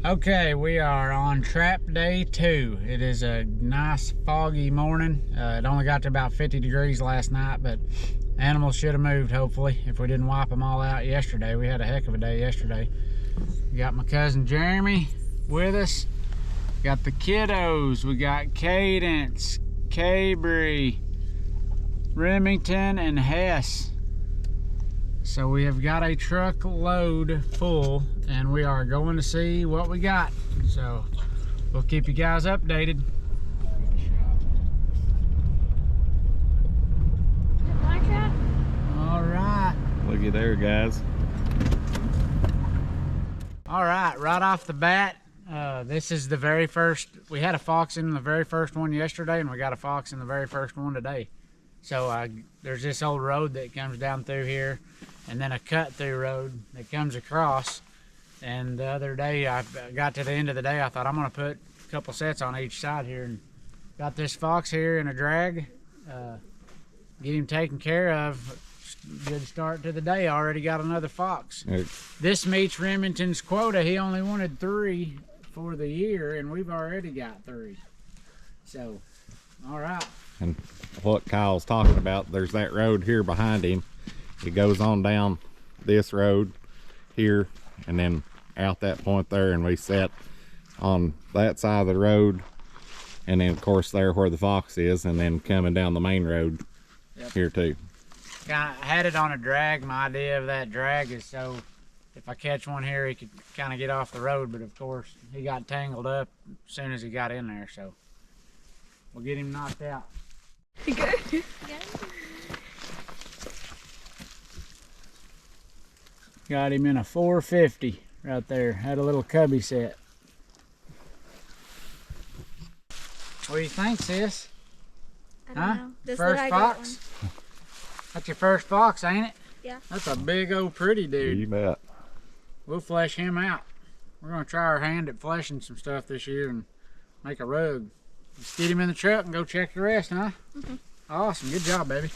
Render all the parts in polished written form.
Okay, we are on trap day 2. It is a nice foggy morning. It only got to about 50 degrees last night, but animals should have moved, hopefully, if we didn't wipe them all out yesterday. We had a heck of a day yesterday. Got my cousin Jeremy with us. Got the kiddos. We got Cadence, Cabry, Remington, and Hess. So we have got a truckload full and we are going to see what we got. So we'll keep you guys updated. My trap? All right. Looky there, guys. All right, right off the bat, this is the very first. We had a fox in the very first one yesterday and we got a fox in the very first one today. So there's this old road that comes down through here and then a cut through road that comes across. And the other day I got to the end of the day, I thought I'm gonna put a couple sets on each side here, and got this fox here in a drag. Get him taken care of. Good start to the day. Already got another fox. This meets Remington's quota. He only wanted 3 for the year and we've already got 3. So all right. And what Kyle's talking about, there's that road here behind him. It goes on down this road here and then out that point there, and we set on that side of the road, and then of course there where the fox is, and then coming down the main road. Yep. Here too. Kind of had it on a drag. My idea of that drag is so if I catch one here he could kind of get off the road, but of course he got tangled up as soon as he got in there, so we'll get him knocked out. You good? Yeah. Got him in a 450 right there. Had a little cubby set. What do you think, sis? I don't know. This First fox? That's your first fox, ain't it? Yeah. That's a big old pretty dude. You bet. We'll flesh him out. We're gonna try our hand at fleshing some stuff this year and make a rug. Let's get him in the truck and go check the rest, huh? Mm-hmm. Awesome. Good job, baby.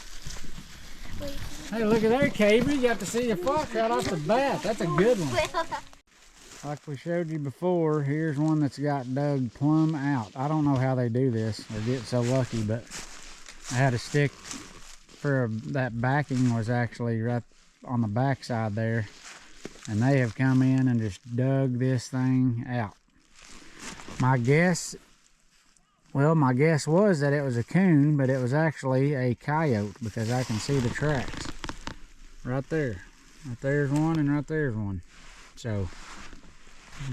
Wait. Hey, look at there, Cabry. You got to see the fox right off the bat. That's a good one. Like we showed you before, here's one that's got dug plumb out. I don't know how they do this or get so lucky, but I had a stick for that backing was actually right on the back side there, and they have come in and just dug this thing out. My guess was that it was a coon, but it was actually a coyote because I can see the tracks right there. Right there's one and right there's one. So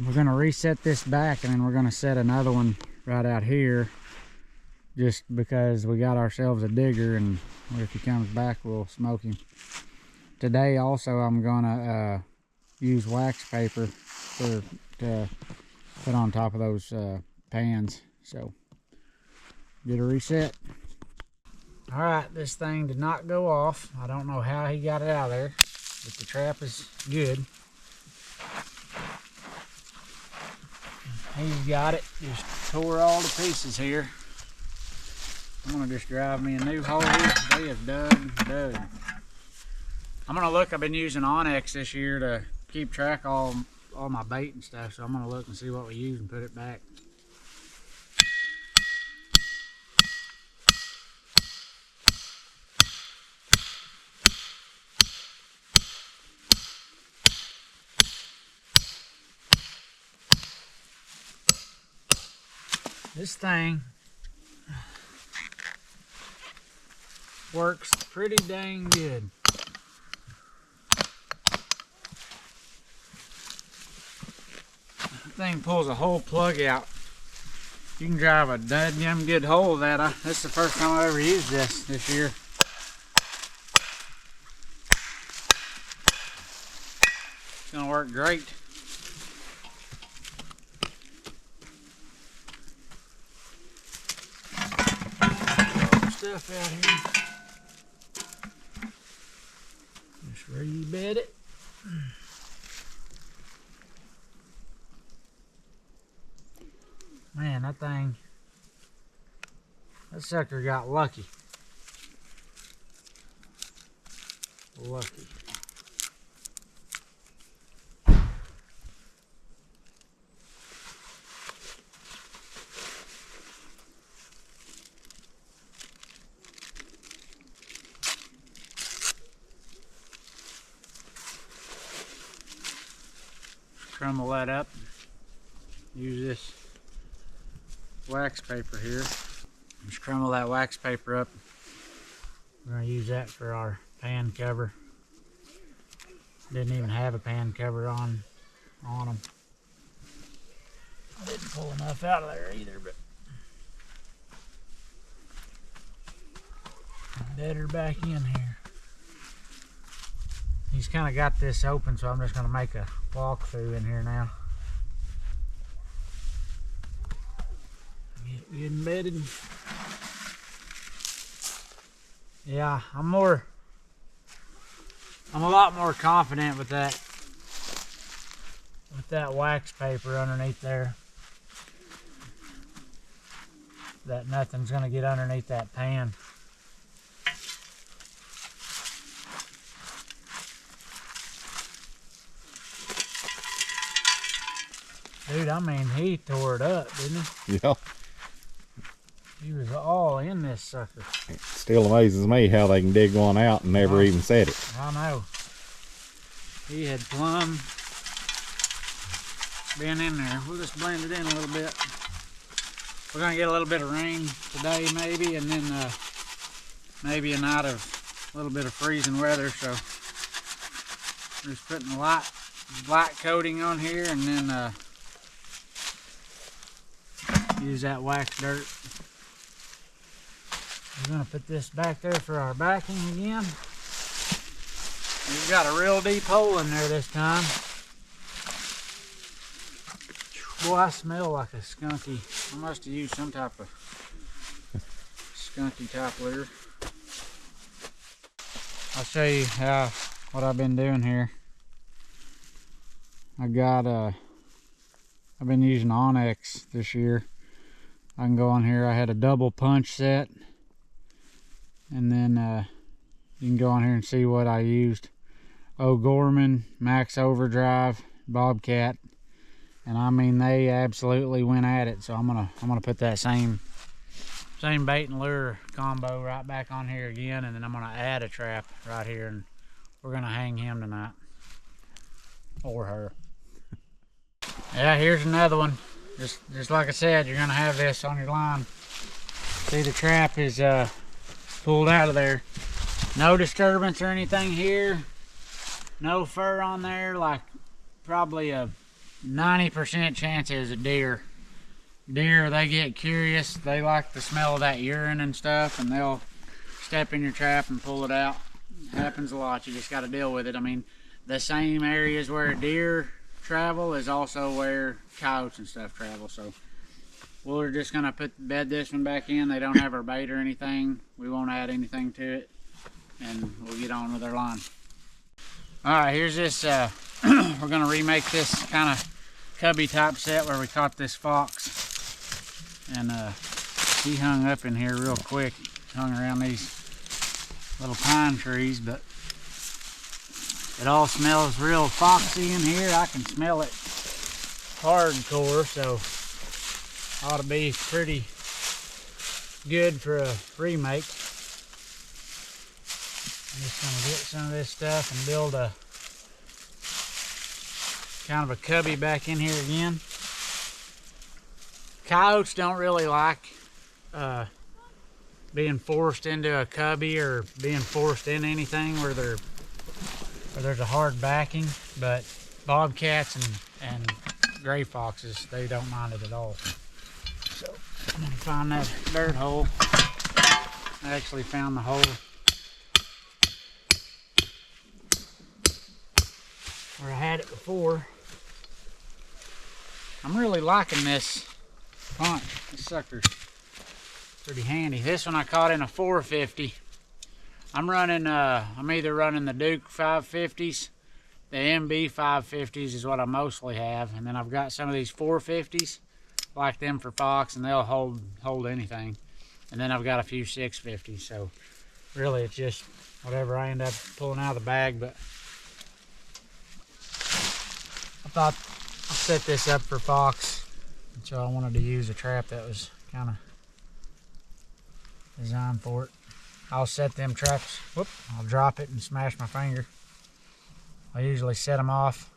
we're gonna reset this back and then we're gonna set another one right out here just because we got ourselves a digger, and if he comes back we'll smoke him. Today also I'm gonna use wax paper to put on top of those pans. So get a reset. All right, this thing did not go off. I don't know how he got it out of there, but the trap is good. He's got it. Just tore all to pieces here. I'm gonna just drive me a new hole. They have dug. I'm gonna look. I've been using Onyx this year to keep track of all my bait and stuff, so I'm gonna look and see what we use and put it back. This thing works pretty dang good. Thing pulls a whole plug out. You can drive a dadgum good hole with that. This is the first time I ever used this year. It's gonna work great. Stuff out here. Just rebed it. Man, that sucker got lucky. Lucky. crumble that up. Use this wax paper here. Just crumble that wax paper up. We're going to use that for our pan cover. Didn't even have a pan cover on them. I didn't pull enough out of there either, but dead her back in here. He's kind of got this open, so I'm just going to make a walkthrough in here now. Get embedded. Yeah, I'm a lot more confident with that wax paper underneath there, that nothing's going to get underneath that pan. Dude, I mean, he tore it up, didn't he? Yeah. He was all in this sucker. It still amazes me how they can dig one out and never even set it. I know. He had plumb been in there. We'll just blend it in a little bit. We're going to get a little bit of rain today maybe, and then maybe a night of a little bit of freezing weather. So we're just putting a light coating on here, and then use that wax dirt. We're going to put this back there for our backing again. We've got a real deep hole in there this time. Boy, I smell like a skunky. I must have used some type of skunky type lure. I'll show you what I've been doing here. I've been using Onyx this year. I can go on here. I had a double punch set, and then you can go on here and see what I used. O'Gorman, Max Overdrive, Bobcat, and I mean they absolutely went at it. So I'm gonna put that same bait and lure combo right back on here again, and then I'm gonna add a trap right here, and we're gonna hang him tonight, or her. Yeah, here's another one. Just like I said, you're gonna have this on your line. See, the trap is pulled out of there. No disturbance or anything here. No fur on there. Like probably a 90% chance is a deer. Deer, they get curious. They like the smell of that urine and stuff, and they'll step in your trap and pull it out. It happens a lot. You just got to deal with it. I mean, the same areas where deer travel is also where coyotes and stuff travel. So we're just gonna bed this one back in. They don't have our bait or anything. We won't add anything to it, and we'll get on with our line. All right, here's this. We're gonna remake this kind of cubby type set where we caught this fox, and he hung up in here real quick. Hung around these little pine trees, but it all smells real foxy in here. I can smell it hardcore, so ought to be pretty good for a remake. I'm just gonna get some of this stuff and build a kind of a cubby back in here again. Coyotes don't really like being forced into a cubby or being forced into anything where there's a hard backing, but bobcats and gray foxes, they don't mind it at all. So I'm gonna find that dirt hole. I actually found the hole where I had it before. I'm really liking this punch. This sucker's pretty handy. This one I caught in a 450. I'm either running the Duke 550s, the MB 550s is what I mostly have, and then I've got some of these 450s, like them for fox, and they'll hold anything. And then I've got a few 650s, so really it's just whatever I end up pulling out of the bag. But I thought I'll set this up for fox, and so I wanted to use a trap that was kind of designed for it. I'll set them traps, whoop, I'll drop it and smash my finger. I usually set them off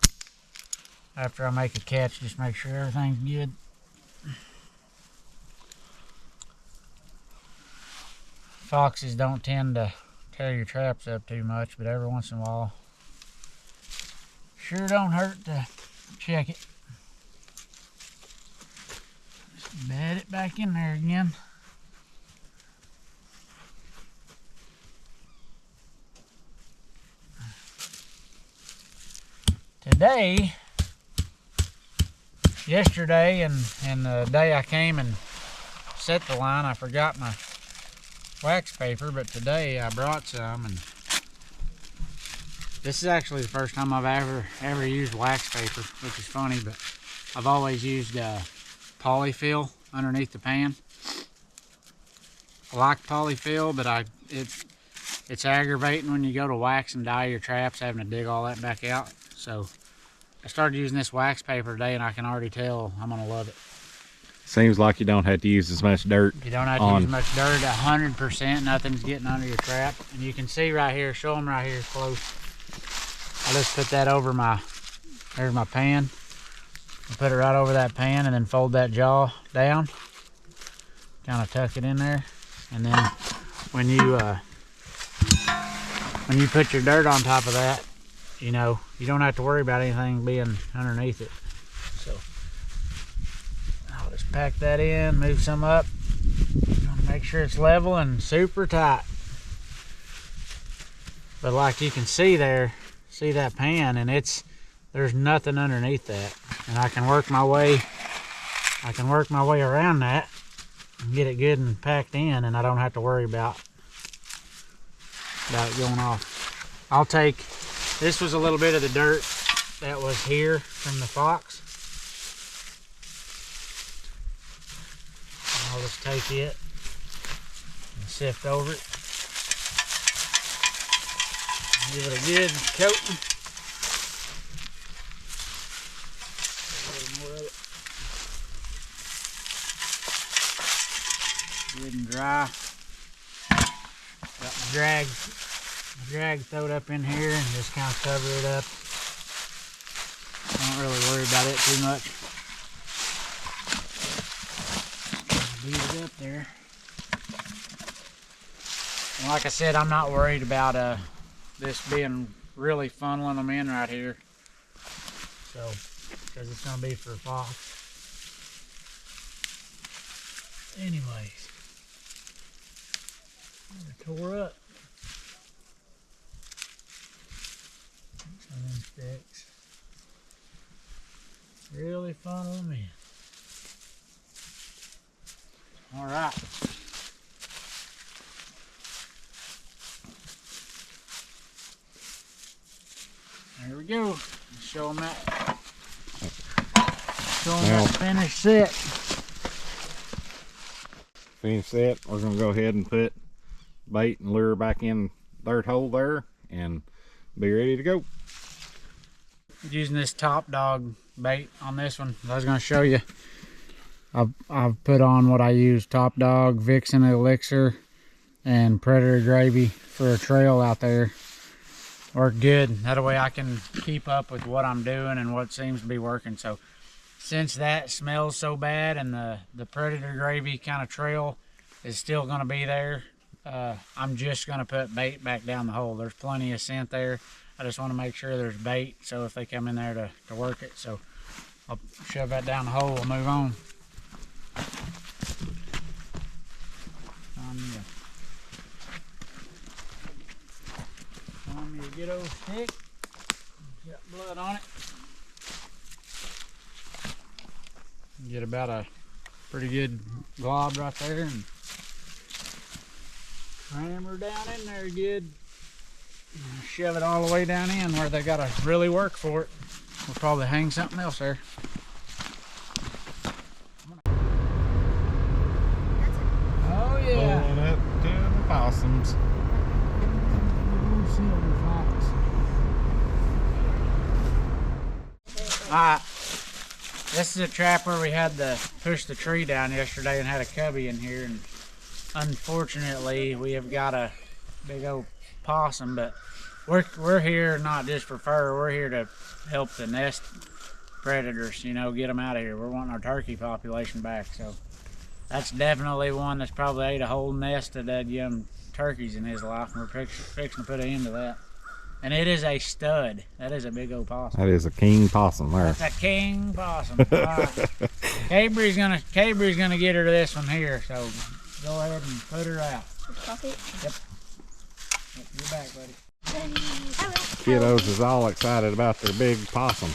after I make a catch, just make sure everything's good. Foxes don't tend to tear your traps up too much, but every once in a while, sure don't hurt to check it. Just bed it back in there again. Today, yesterday and the day I came and set the line, I forgot my wax paper, but today I brought some, and this is actually the first time I've ever used wax paper, which is funny, but I've always used polyfill underneath the pan. I like polyfill, but it's aggravating when you go to wax and dye your traps, having to dig all that back out. So I started using this wax paper today, and I can already tell I'm gonna love it. Seems like you don't have to use as much dirt. You don't have to use much dirt. 100%, nothing's getting under your trap. And you can see right here, show them right here close. I just put that over there's my pan. I put it right over that pan and then fold that jaw down. Kind of tuck it in there. And then when you put your dirt on top of that, you know, you don't have to worry about anything being underneath it. So I'll just pack that in, move some up. You want to make sure it's level and super tight. But like you can see there, see that pan, and there's nothing underneath that. And I can work my way around that and get it good and packed in, and I don't have to worry about it going off. I'll take, this was a little bit of the dirt that was here from the fox. I'll just take it and sift over it. Give it a good coating. A little more of it. Good and dry. Got my drag thrown up in here and just kind of cover it up. Don't really worry about it too much. Beat it up there. And like I said, I'm not worried about this being really funneling them in right here. So, because it's going to be for a fox. Anyways, tore up. Some of them sticks. Really funnel them in. All right. There we go. Show them that. Show them that finished set. Finished set. We're gonna go ahead and put bait and lure back in dirt hole there and be ready to go. Using this Top Dog bait on this one. I was gonna show you. I've put on what I use: Top Dog, Vixen Elixir, and Predator Gravy for a trail out there. Work good. That way I can keep up with what I'm doing and what seems to be working. So since that smells so bad and the Predator Gravy kind of trail is still going to be there, I'm just going to put bait back down the hole. There's plenty of scent there. I just want to make sure there's bait, so if they come in there to work it. So I'll shove that down the hole. We'll move on. On me a good old stick. Got blood on it. Get about a pretty good glob right there and ram her down in there good. And shove it all the way down in where they gotta really work for it. We'll probably hang something else there. Oh yeah. Pulling up to the possums. Alright, this is a trap where we had to push the tree down yesterday and had a cubby in here, and unfortunately we have got a big old possum, but we're here not just for fur, we're here to help the predators, you know, get them out of here. We're wanting our turkey population back, so that's definitely one that's probably ate a whole nest of dead young turkeys in his life, and we're fixing to put an end to that. And it is a stud. That is a big old possum. That is a king possum there. That's a king possum. All right. Cabry's gonna get her to this one here, so go ahead and put her out. Yep. You're back, buddy. Kiddos is all excited about their big possum.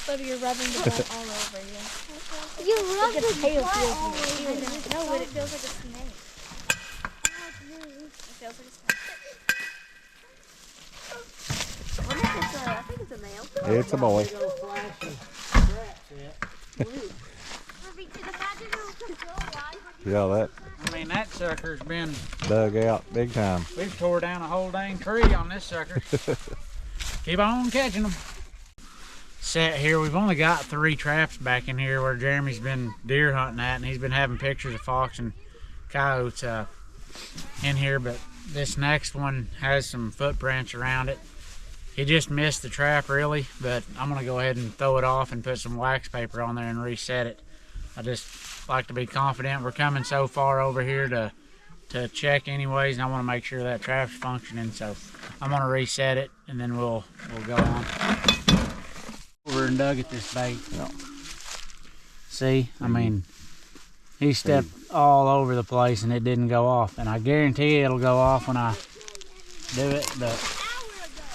But you're rubbing the blood all over you. You rub the blood all over you. No, but it feels like a snake. It feels like a snake. I think it's a male. It's a boy. Yeah, that I mean, that sucker's been dug out big time. we've tore down a whole dang tree on this sucker. Keep on catching them. Set here, we've only got 3 traps back in here where Jeremy's been deer hunting at, and he's been having pictures of fox and coyotes in here, but this next one has some footprints around it. He just missed the trap really, but I'm gonna go ahead and throw it off and put some wax paper on there and reset it. I just like to be confident. We're coming so far over here to check anyways, and I want to make sure that trap's functioning, so I'm gonna reset it and then we'll go on. Over and dug at this bait. Yeah. See, I mean, he stepped all over the place and it didn't go off, and I guarantee it'll go off when I do it, but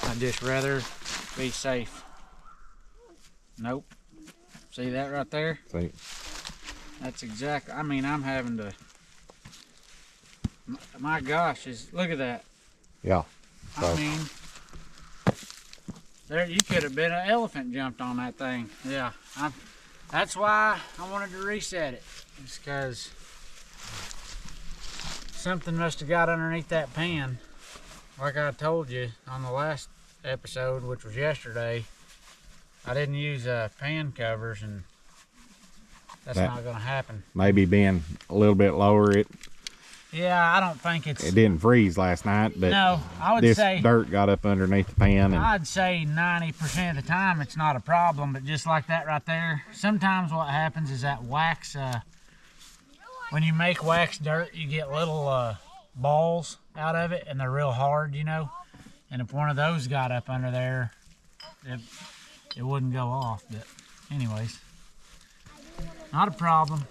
I'd just rather be safe. Nope. See that right there? See. That's exactly, I mean, I'm having to, my gosh, look at that. Yeah. So. I mean, there, you could have been an elephant jumped on that thing. Yeah, that's why I wanted to reset it. It's because something must have got underneath that pan. Like I told you on the last episode, which was yesterday, I didn't use pan covers, and that's not going to happen. Maybe being a little bit lower, yeah, I don't think it didn't freeze last night, but no, I would this say dirt got up underneath the pan. And I'd say 90% of the time it's not a problem, but just like that right there, sometimes what happens is that wax, when you make wax dirt, you get little balls out of it, and they're real hard, you know, and if one of those got up under there, it wouldn't go off. But anyways, not a problem.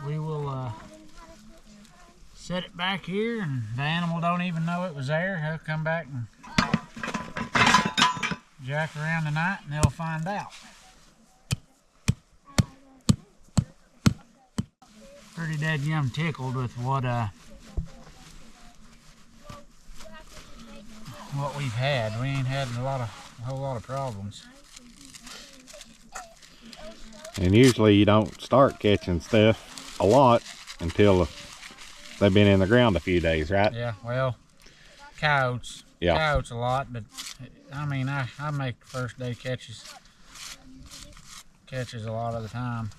We will set it back here, and the animal don't even know it was there. He'll come back and jack around tonight, and they'll find out. Pretty dead yum tickled with what we've had. We ain't had a whole lot of problems. And usually you don't start catching stuff a lot until they've been in the ground a few days, right? Yeah, well, coyotes. Yeah. Coyotes a lot, but I mean, I make first day catches a lot of the time.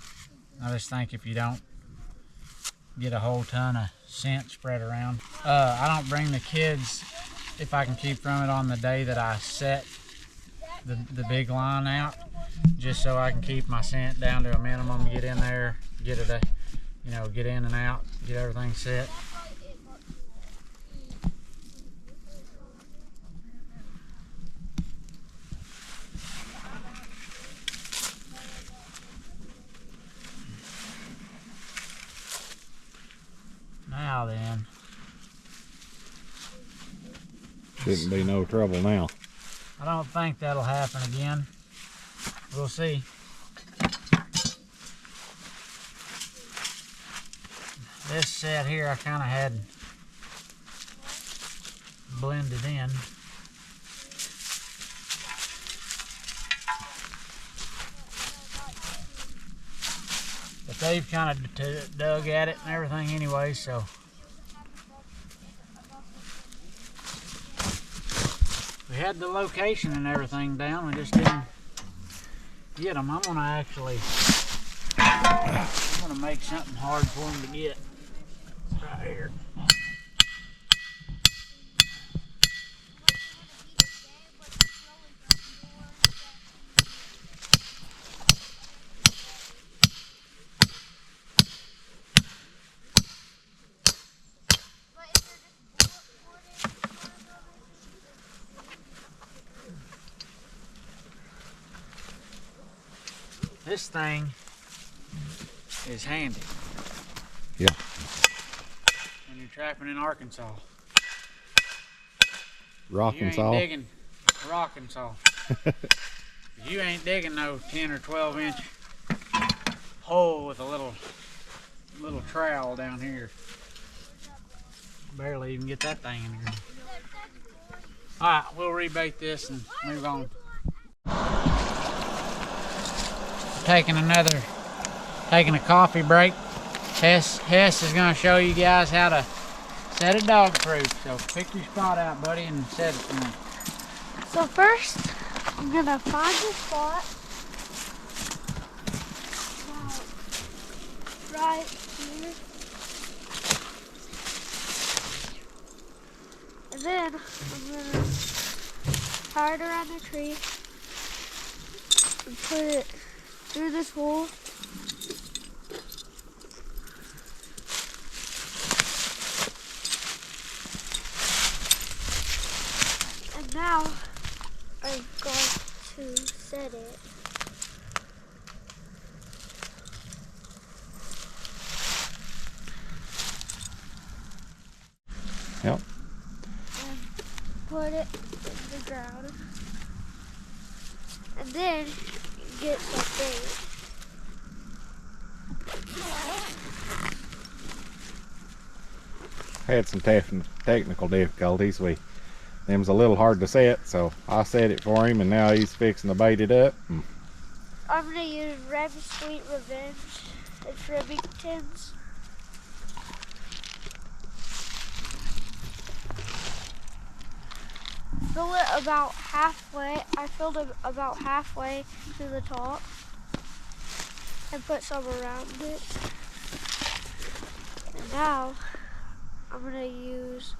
I just think if you don't get a whole ton of scent spread around. I don't bring the kids, if I can keep from it, on the day that I set the big line out, just so I can keep my scent down to a minimum, get in there, get it, you know, get in and out, get everything set. Now then. Shouldn't be no trouble now. I don't think that'll happen again. We'll see. This set here I kind of had blended in. But they've kind of dug at it and everything anyway, so. We had the location and everything down, we just didn't get them. I'm gonna make something hard for them to get. Right here. this thing is handy. Yeah. When you're trapping in Arkansas. Rockin' You ain't saw. digging rockin' saw. You ain't digging no 10 or 12 inch hole with a little trowel down here. Barely even get that thing in here. Alright, we'll rebait this and move on. Taking a coffee break. Hess is gonna show you guys how to set a dog proof. So pick your spot out, buddy, and set it for me. So first, I'm gonna find the spot right here. And then I'm gonna tie it around the tree and put it through this hole. And now I've got to set it. Yep. And put it in the ground. And then get some bait. Had some technical difficulties. Them's a little hard to set, so I set it for him, and now he's fixing to bait it up. I'm gonna use Rem Sweet Revenge. It's Remington's. Fill it about halfway. I filled it about halfway to the top and put some around it. And now I'm gonna use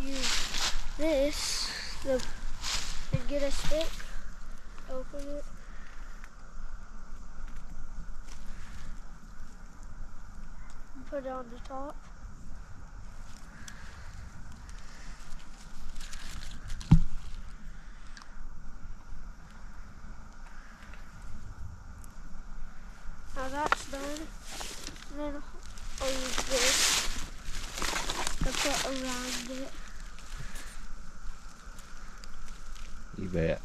use this and get a stick, open it, and put it on the top. Now that's done. And then I'll use this to put around it. You bet.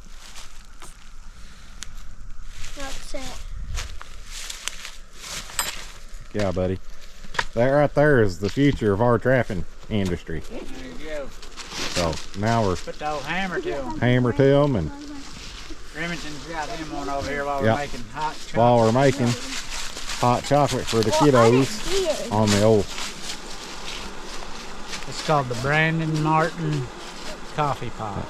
That's it. Yeah, buddy. That right there is the future of our trapping industry. There you go. So now we're Put the old hammer to them. hammer to them, and Remington's got him one over here while Yep. we're making hot chocolate. while we're making hot chocolate for the kiddos on the old. It's called the Brandon Martin Coffee Pot.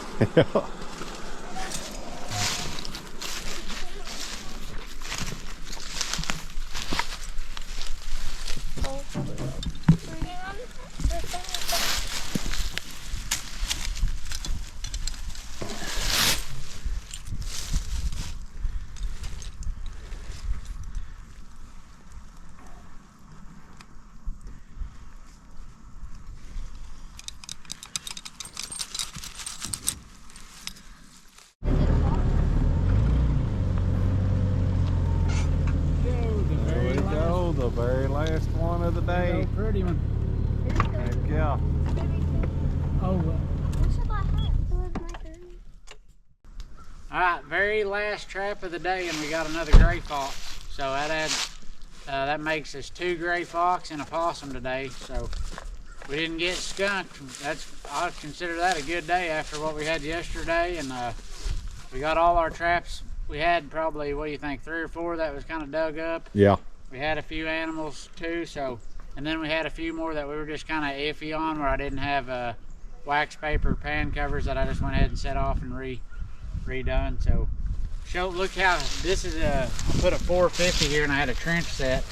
There we go, the very last one of the day. Pretty one. Heck yeah. Oh, well. What should I have? It was my turn. Alright, very last trap of the day, and we got another gray fox. So that makes us 2 gray fox and a possum today. So we didn't get skunked. I consider that a good day after what we had yesterday, and we got all our traps. We had probably, what do you think, 3 or 4 that was kind of dug up. Yeah. We had a few animals too, and then we had a few more that we were just kind of iffy on, where I didn't have wax paper pan covers that I just went ahead and set off and redone. So look how this is I put a 450 here, and I had a trench set,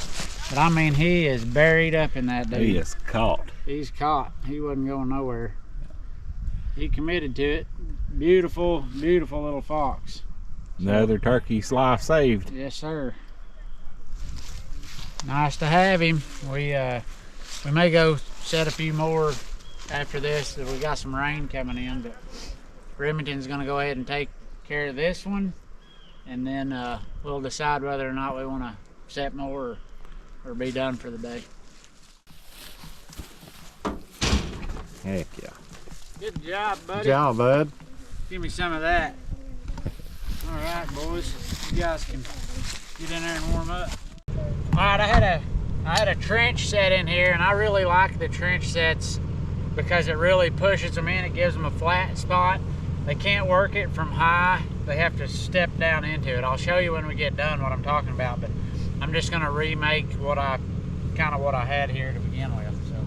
but I mean, he is buried up in that dude. He is caught. He's caught. He wasn't going nowhere. He committed to it. Beautiful, beautiful little fox. Another turkey's life saved. Yes, sir. Nice to have him. We may go set a few more after this. We got some rain coming in, but Remington's gonna go ahead and take care of this one, and then we'll decide whether or not we want to set more or be done for the day. Heck yeah. Good job, buddy. Good job, bud. Give me some of that. All right, boys. You guys can get in there and warm up. All right, I had a trench set in here, and I really like the trench sets because it really pushes them in. It gives them a flat spot. They can't work it from high. They have to step down into it. I'll show you when we get done what I'm talking about, but I'm just gonna remake what I had here to begin with. So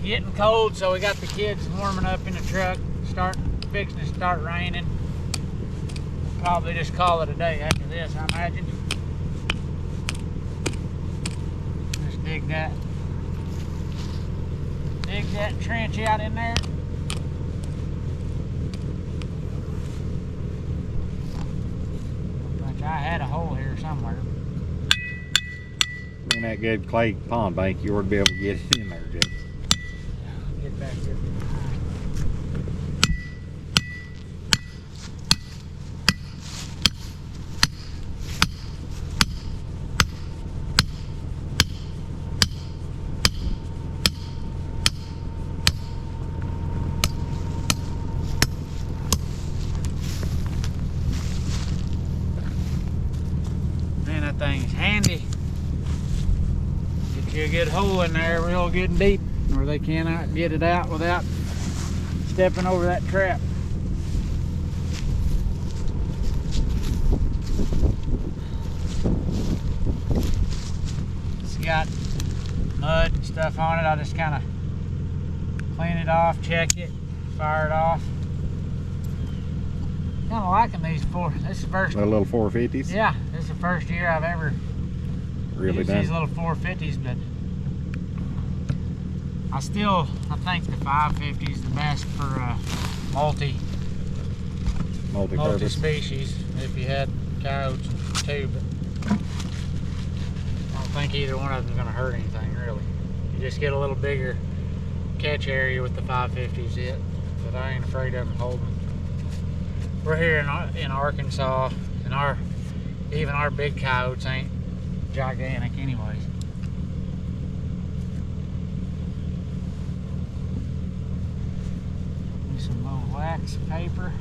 getting cold, so we got the kids warming up in the truck, fixing to start raining. We'll probably just call it a day after this, I imagine. Just dig that trench out in there. I had a hole here somewhere. In that good clay pond bank, you ought to be able to get it in there, Jake. Yeah, get back here. Man, that thing's handy. Get you a good hole in there, real good and deep, where they cannot get it out without stepping over that trap. It's got mud and stuff on it. I'll just kind of clean it off, check it, fire it off. Kind of liking these This is the first. The little 450s? Yeah, this is the first year I've ever Really used done. these little 450s, but I think the 550 is the best for multi-species. If you had coyotes too, but I don't think either one of them is going to hurt anything really. You just get a little bigger catch area with the 550s, but I ain't afraid of them holding. We're here in Arkansas, and even our big coyotes ain't gigantic anyways. Use some little wax paper.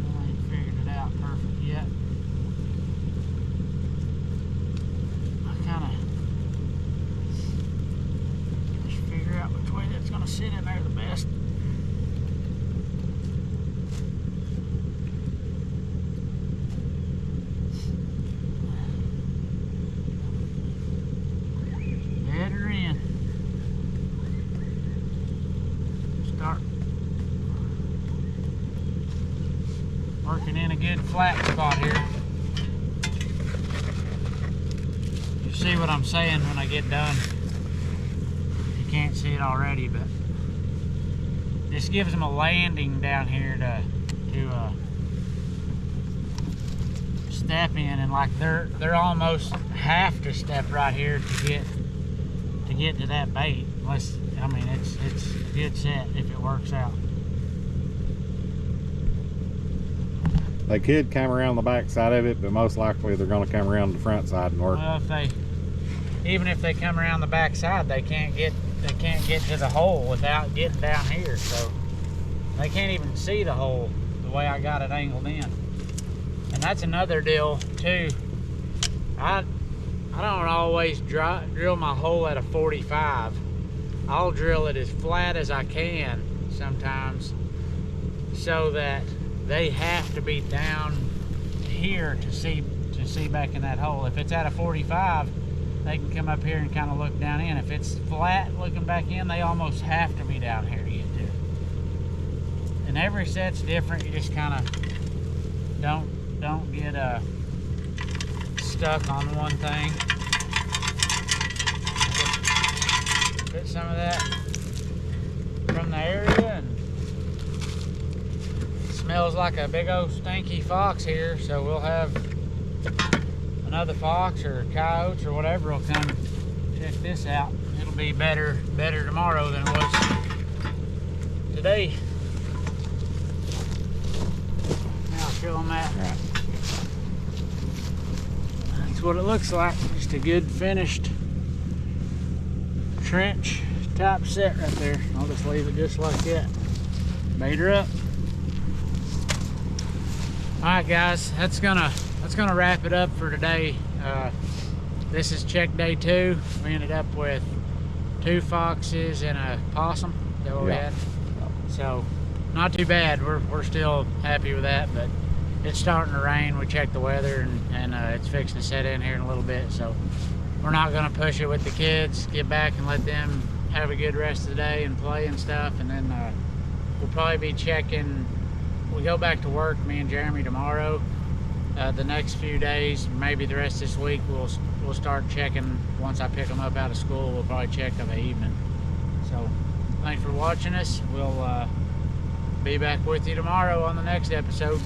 I ain't figured it out perfect yet. I kind of just figure out which way that's going to sit in there the best. Working in a good flat spot here. You see what I'm saying when I get done. You can't see it already, but this gives them a landing down here to step in, and like they're almost have to step right here to get to that bait. Unless, I mean, it's a good set if it works out. They could come around the back side of it, but most likely they're going to come around the front side and work. Well, even if they come around the back side, they can't get to the hole without getting down here. So they can't even see the hole the way I got it angled in. And that's another deal too. I don't always drill my hole at a 45. I'll drill it as flat as I can sometimes, so that they have to be down here to see back in that hole. If it's at a 45, they can come up here and kind of look down in. If it's flat looking back in, they almost have to be down here to get to it. And every set's different. You just kind of don't get stuck on one thing. Put some of that from the area, and smells like a big old stinky fox here, so we'll have another fox or coyotes or whatever will come check this out. It'll be better tomorrow than it was today. Now I'll show them that. Right. That's what it looks like. Just a good finished trench type set right there. I'll just leave it just like that. Bait her up. Alright guys, that's gonna wrap it up for today. This is check day 2. We ended up with 2 foxes and a possum. Is that what we had? So not too bad. We're still happy with that, but it's starting to rain. We checked the weather and it's fixing to set in here in a little bit, so we're not gonna push it with the kids. Get back and let them have a good rest of the day and play and stuff, and then we'll probably be checking. We go back to work, me and Jeremy, tomorrow. The next few days, maybe the rest of this week, we'll start checking. Once I pick them up out of school, we'll probably check of the evening. So thanks for watching us. We'll be back with you tomorrow on the next episode.